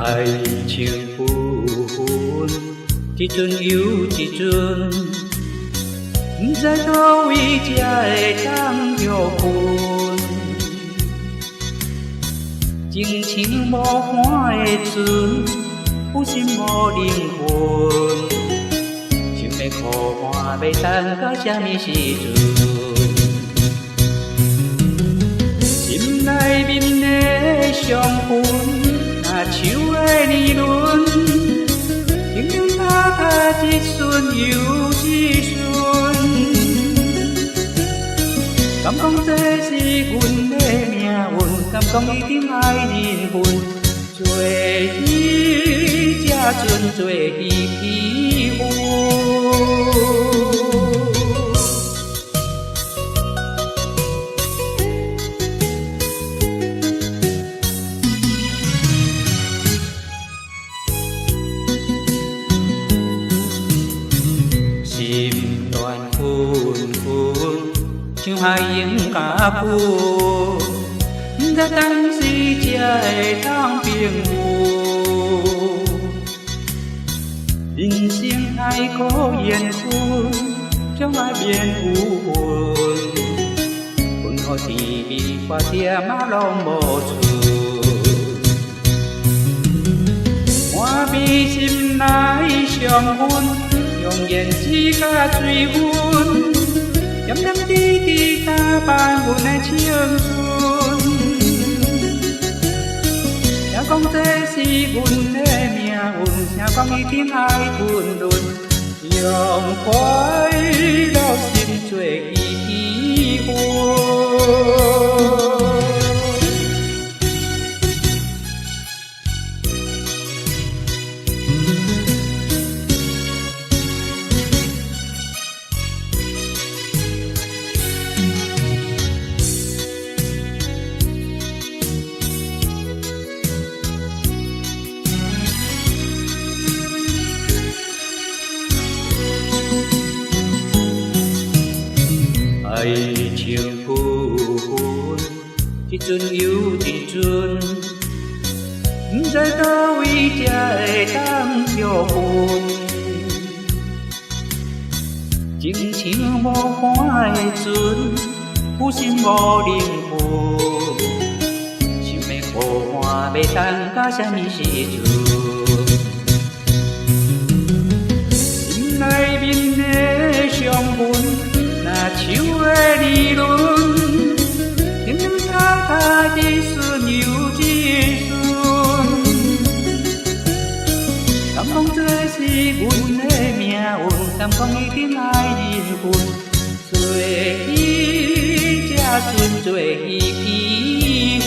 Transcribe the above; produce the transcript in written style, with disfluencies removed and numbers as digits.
爱像云，一阵又一阵，不知叨位才会当着困。情深无伴的船，有心无灵魂，想要靠岸要等到什么时阵？心内面的伤痕，若树的年轮，永远踏一瞬又一瞬。敢讲这是阮的命运？敢讲一定爱人分？做伊才准做伊欺负。心乱纷纷，像海涌甲浮，不知当时才会当平复。人生海苦缘分，将来免有份。阮何甜蜜发点嘛拢无出，满面心内伤痕。用言辞甲水分，点点滴滴打扮阮的青春。谁讲这是阮的命运？谁讲一定爱吞沦？用快乐心做伊欺负。爱像云，一阵又一阵，不知叨位才会当着困。情深无伴的船，有心无灵魂，想要靠岸要等到什么时阵？心内面的伤痕。若树的年轮，永远踏一瞬又一瞬。敢讲这是阮的命运？敢讲一定爱人分？做伊才准做伊欺负。